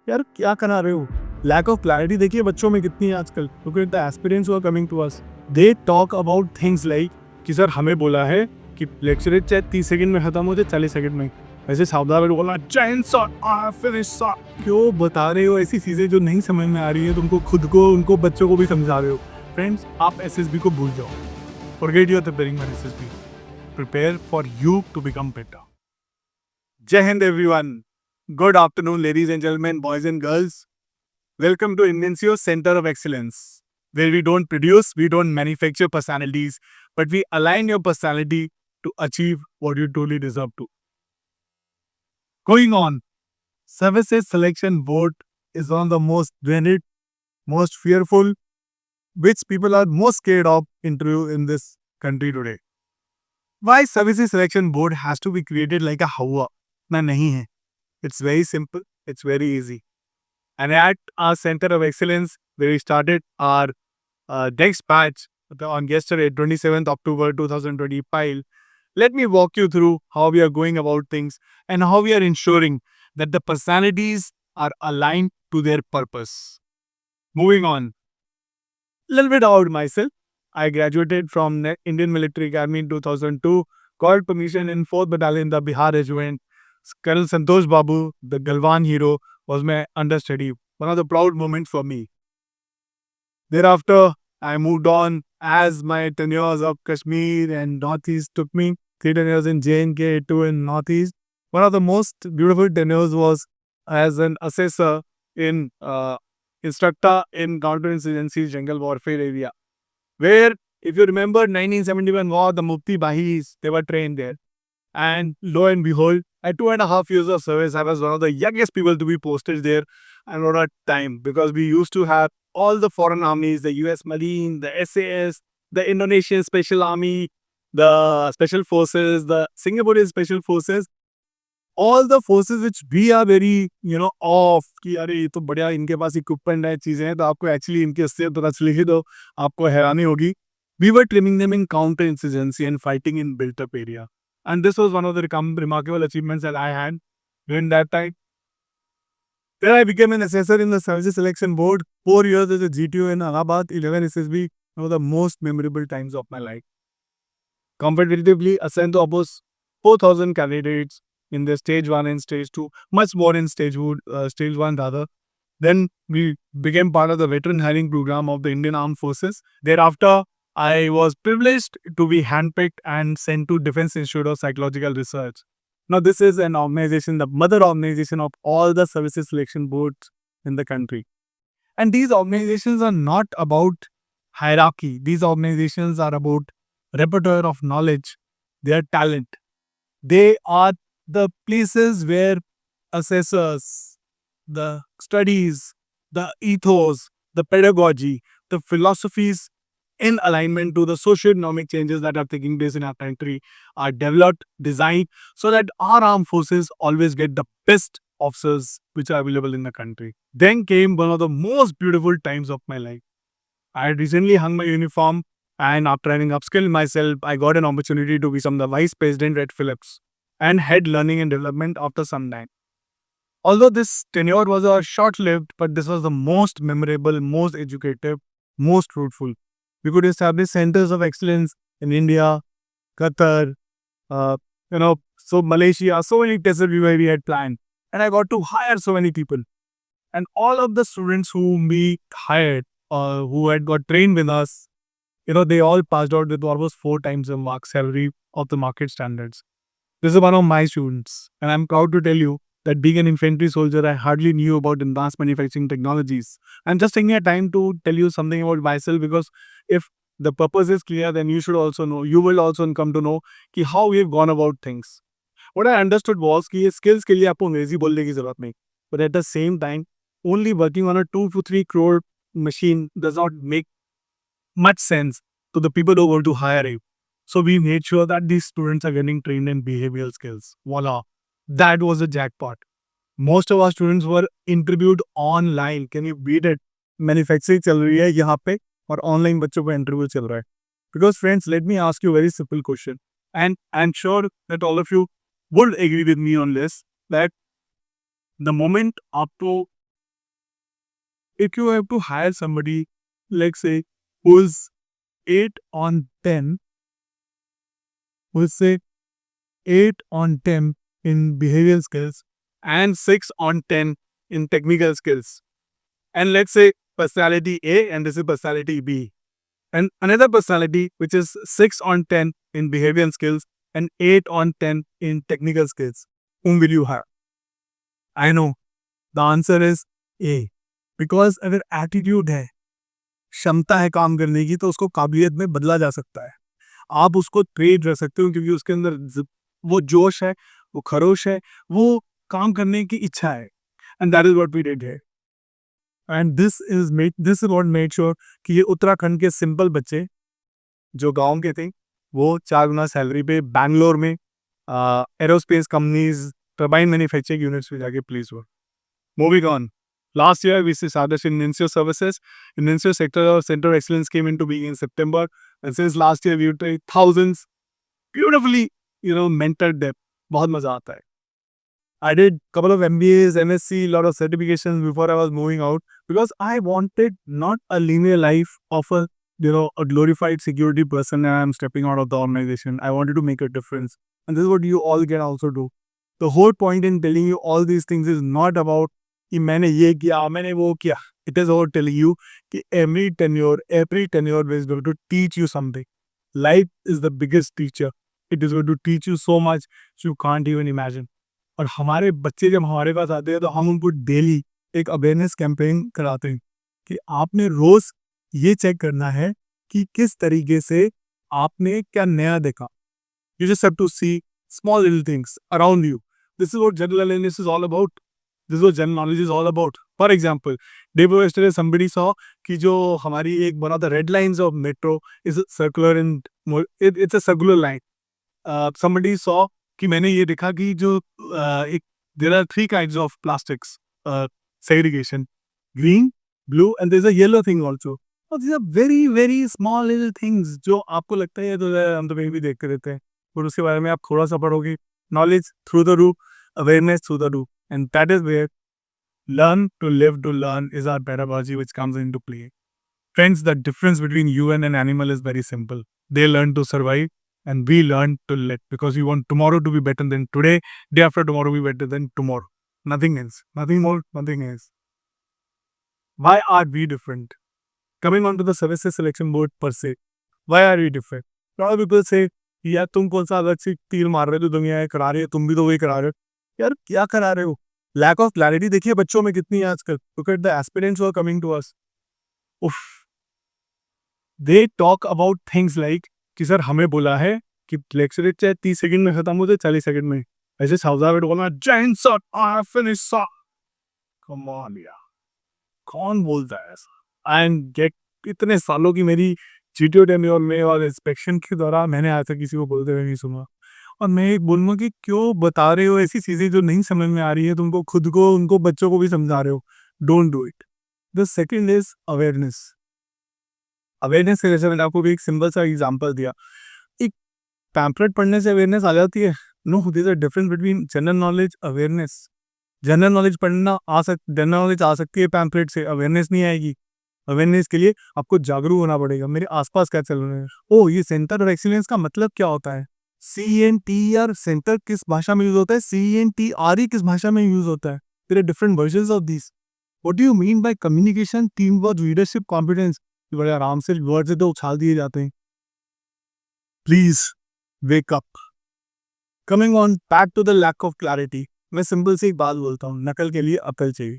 यार क्या करा रहे हो? लैक ऑफ क्लैरिटी देखिए बच्चों में कितनी है आजकल। Look at the aspirants who are coming to us. They talk about things like कि सर हमें बोला है कि लेक्चर चाहे 30 सेकंड में खत्म हो जाए 40 सेकंड में। वैसे सावधान बोला चैन सर फिनिश सर। क्यों बता रहे हो ऐसी चीजें जो नहीं समझ में आ रही है तुमको, खुद को उनको बच्चों को भी समझा रहे हो। फ्रेंड्स, आप एसएसबी को भूल जाओ। Forget your preparing for SSB. Prepare for you to become better. Jai Hind everyone. Good afternoon, ladies and gentlemen, boys and girls. Welcome to Invencio Center of Excellence, where we don't produce, we don't manufacture personalities, but we align your personality to achieve what you truly deserve to. Going on, Services Selection Board is one of the most dreaded, most fearful, which people are most scared of interview in this country today. Why Services Selection Board has to be created like a Hawa? Na nahi hai. It's very simple, it's very easy. And at our Center of Excellence, where we started our next batch on yesterday, 27th October 2025, let me walk you through how we are going about things and how we are ensuring that the personalities are aligned to their purpose. Moving on, a little bit about myself. I graduated from Indian Military Academy in 2002, got permission in 4th Battalion, the Bihar Regiment. Colonel Santosh Babu, the Galwan hero, was my understudy. One of the proud moments for me. Thereafter, I moved on as my tenures of Kashmir and Northeast took me. 3 tenures in J&K, 2 in Northeast. One of the most beautiful tenures was as an assessor in instructor in counterinsurgency jungle warfare area, where if you remember 1971 war, the Mufti Bahis, they were trained there. And lo and behold, at 2.5 years of service, I was one of the youngest people to be posted there and on a time, because we used to have all the foreign armies, the US Marine, the SAS, the Indonesian Special Army, the Special Forces, the Singaporean Special Forces, all the forces which we are very, off कि अरे ये तो बढ़िया इनके पास equipment है, चीजें हैं, तो आपको एक्चुअली इनकी असलियत पता चलेगी तो आपको हैरानी होगी. We were training them in counter insurgency and fighting in built up area. And this was one of the remarkable achievements that I had during that time. Then I became an assessor in the Services Selection Board. 4 years as a GTO in Allahabad, 11 SSB, one of the most memorable times of my life. Competitively assigned to almost 4,000 candidates in the stage 1 and stage 2, much more in stage 1 rather. Then we became part of the veteran hiring program of the Indian Armed Forces. Thereafter, I was privileged to be handpicked and sent to Defense Institute of Psychological Research. Now, this is an organization, the mother organization of all the services selection boards in the country. And these organizations are not about hierarchy. These organizations are about repertoire of knowledge, their talent. They are the places where assessors, the studies, the ethos, the pedagogy, the philosophies in alignment to the socio-economic changes that are taking place in our country are developed, designed, so that our armed forces always get the best officers which are available in the country. Then came one of the most beautiful times of my life. I had recently hung my uniform, and after having upskilled myself, I got an opportunity to become the vice president at Philips and head learning and development after some time. Although this tenure was short lived, but this was the most memorable, most educative, most fruitful. We could establish centers of excellence in India, Qatar, uh, so Malaysia, so many places we had planned. And I got to hire so many people. And all of the students whom we hired, who had got trained with us, they all passed out with almost 4 times the mark salary of the market standards. This is one of my students, and I'm proud to tell you that being an infantry soldier, I hardly knew about advanced manufacturing technologies. I'm just taking a time to tell you something about myself, because if the purpose is clear, then you should also know, you will also come to know कि how we've gone about things. What I understood was कि ये skills के लिए आपको अंग्रेजी बोलने की जरूरत नहीं. But at the same time, only working on a 2 to 3 crore machine does not make much sense to the people who want to hire you. So we made sure that these students are getting trained in behavioral skills. Voila. That was a jackpot. Most of our students were interviewed online. Can you beat it? Manufacturing चल रही है यहाँ पे और online बच्चों का interview चल रहा है. Because friends, let me ask you a very simple question. And I'm sure that all of you would agree with me on this, that the moment आपको if you have to hire somebody, let's say, who is 8 on 10, who is say 8 on 10 in behavioral skills and 6 on 10 in technical skills, and let's say personality A and this is personality B, and another personality which is 6 on 10 in behavioral skills and 8 on 10 in technical skills, whom will you hire? I know the answer is A, because अगर attitude है, क्षमता है काम करने की, तो उसको काबिलियत में बदला जा सकता है। आप उसको ट्रेन कर सकते हो क्योंकि उसके अंदर वो जोश है, वो खरोश है, वो काम करने की इच्छा है। And that is what we did here. And this is what made sure कि ये उत्तराखंड के सिंपल बच्चे जो गांव के थे, वो 4 गुना सैलरी पे बैंगलोर में aerospace companies, turbine manufacturing units में जाके प्लेस हुआ। Moving on. Last year, we established in Nensio services. In Nensio sector, our center of excellence came into being in September. And since last year, we've trained thousands, beautifully, mentored them. बहुत मजा आता है. I did a couple of MBAs, MSc, lot of certifications before I was moving out because I wanted not a linear life of a glorified security person and I'm stepping out of the organization. I wanted to make a difference. And this is what you all can also do. The whole point in telling you all these things is not about कि मैंने ये किया, मैंने वो किया. It is about telling you कि every tenure is going to teach you something. Life is the biggest teacher. It is going to teach you so much you can't even imagine. और हमारे बच्चे जब हमारे पास आते हैं तो हम उनको डेली एक अवेयरनेस कैंपेन कराते हैं कि आपने रोज ये चेक करना है कि किस तरीके से आपने क्या नया देखा. You just have to see small little things around you. This is what general awareness is all about. This is what general knowledge is all about. For example, day before yesterday somebody saw कि जो हमारी एक one of the red lines of metro is circular and it's a circular line. Somebody saw कि मैंने ये देखा कि जो एक there are 3 kinds of plastics segregation, green, blue and there's a yellow thing also. So these are very very small little things जो आपको लगता है तो हम तो कहीं भी देखते रहते हैं, और उसके बारे में आप थोड़ा सा पढ़ोगे. Knowledge through the roof, awareness through the roof, and that is where learn to live to learn is our pedagogy which comes into play. Friends, the difference between you and an animal is very simple. They learn to survive and we learn to live because we want tomorrow to be better than today, day after tomorrow be better than tomorrow. Nothing else. Nothing more, nothing else. Why are we different? Coming on to the services selection board per se. Why are we different? A lot of people say, यार तुम कौन सा अलग से तीर मार रहे हो, तो दुनिया करा रही है, तुम भी तो वही करा रहे हो. यार क्या करा रहे हो? लैक ऑफ क्लैरिटी देखिए बच्चों में कितनी है आजकल. Look at the aspirants who are coming to us. उफ, they talk about things like कि सर हमें बोला है कि लेक्चर चाहे 30 सेकंड में खत्म हो जाए, 40 सेकंड में. ऐसे साउजा बेट बोलना Jain sir I finish sir. Come on यार, कौन बोलता है ऐसा? एंड गेट इतने सालों की मेरी जीटीओ टेन्योर में और इंस्पेक्शन के दौरान मैंने आज तक किसी को बोलते हुए नहीं सुना. और मैं एक बोलूँगा कि क्यों बता रहे हो ऐसी चीज़ें जो नहीं समझ में आ रही है, तुमको खुद को, उनको बच्चों को भी समझा रहे हो. Don't do it. The second is awareness. Awareness के जैसे मैंने आपको भी एक सिंपल सा एग्जांपल दिया. एक पैम्पलेट पढ़ने से अवेयरनेस आ जाती है? No, there is a difference between general knowledge, awareness. General knowledge general knowledge आ सकती है पैम्पलेट से, अवेयरनेस नहीं आएगी. अवेयरनेस के लिए आपको जागरूक होना पड़ेगा. मेरे आसपास क्या चल रहा है, ओ ये सेंटर ऑफ एक्सीलेंस का मतलब क्या होता है, CNTR सेंटर किस भाषा में यूज होता है, CNTRE किस भाषा में यूज होता है. There are different versions of this. What do you mean by communication, team work, leadership, competence? बड़े आराम से वर्ड से तो उछाल दिए जाते हैं. Please wake up. Coming on back to the lack of clarity. मैं सिंपल सी एक बात बोलता हूँ, नकल के लिए अकल चाहिए.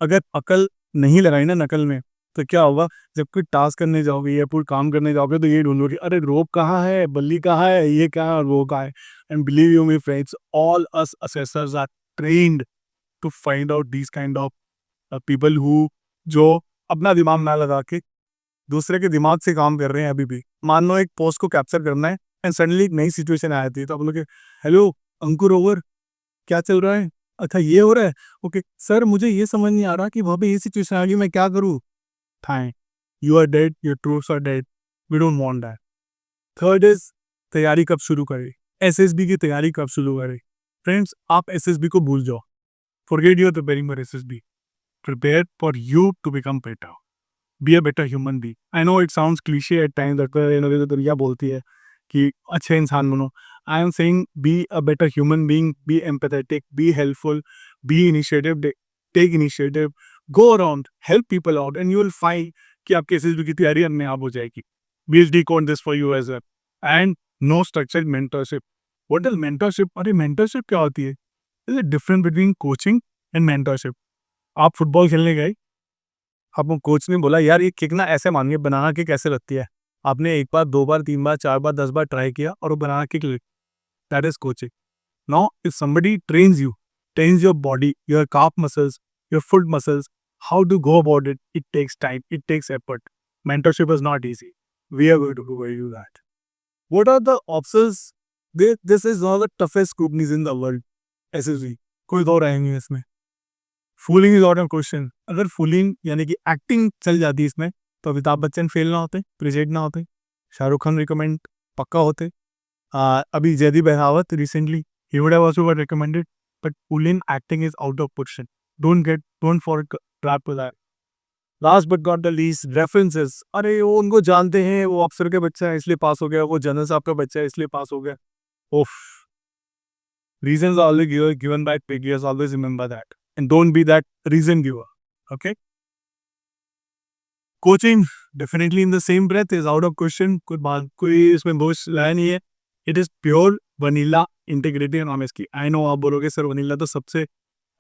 अगर अकल नहीं लगाई ना नकल में, तो क्या होगा, जब कोई टास्क करने जाओगे या पूरा काम करने जाओगे तो ये ढूंढोगे अरे रोप कहाँ है, बल्ली कहाँ है, ये कहाँ है और वो कहाँ है. And believe you me friends, all us assessors are trained to find out these kind of people who जो अपना दिमाग ना लगा के दूसरे के दिमाग से काम कर रहे हैं. अभी भी मान लो एक पोस्ट को कैप्चर करना है एंड सडनली एक नई सिचुएशन आ जाती है, तो आप लोग हेलो अंकुर ओवर, क्या चल रहा है, अच्छा ये हो रहा है, ओके सर मुझे ये समझ नहीं आ रहा कि वहाँ पे ये सिचुएशन आ गई, मैं क्या करूँ. Fine, you are dead, your truths are dead, we don't want that. Third is तैयारी कब शुरू करें, एसएसबी की तैयारी कब शुरू करें. फ्रेंड्स, आप एसएसबी को भूल जाओ, forget your preparing for SSB. prepare for you to become better. Be a better human being. I know it sounds cliche at times that तो दुनिया बोलती है कि अच्छे इंसान बनो. I am saying be a better human being, be empathetic, be helpful, be initiative, take initiative, go around, help people out, and you will find कि आपकी SSB की तैयारी अपने आप हो जाएगी. We'll decode this for you as well. And no structured mentorship. What is mentorship? अरे mentorship क्या होती है? There's a difference between coaching and mentorship. आप फुटबॉल खेलने गए, आपको कोच ने बोला यार ये किक ना ऐसे मानिए, बनाना किक ऐसे लगती है. आपने एक बार, दो बार, तीन बार, चार बार, 10 बार ट्राई किया और वो बनाना किक लगी. That is coaching. Now if somebody trains your body, your calf muscles, your foot muscles, how to go about it, it takes time, it takes effort. Mentorship is not easy. We are going to go do that. What are the options? This is one of the toughest scrutinies in the world. SSV. कोई दो राय नहीं है इसमें. Fooling is out of question. अगर fooling यानी कि acting चल जाती है इसमें, तो अमिताभ बच्चन फेल ना होते, प्रेजेंट ना होते, शाहरुख खान रिकमेंड पक्का होते. अभी Jaideep Behrawat recently he would have also got recommended, but fooling acting is out of question. Don't fall trap to that. Last but not the least, references. अरे वो उनको जानते हैं, वो अफसर के बच्चा है इसलिए पास हो गया, वो जनरल साहब का बच्चा है इसलिए पास हो गया. ओफ. Reasons are always given by failures. Always remember that. And don't be that reason giver. Okay? Coaching, definitely in the same breath, is out of question. कोई इसमें बोझ लाया नहीं है. It is pure vanilla integrity and honesty. I know आप बोलोगे sir vanilla तो सबसे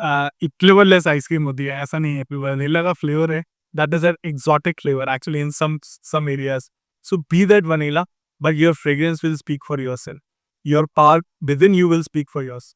फ्लेवरलेस आइसक्रीम होती है. ऐसा नहीं है. वनीला का फ्लेवर है. That is an exotic flavor actually in some areas. So be that vanilla, but your fragrance will speak for yourself. Your power within you will speak for yours.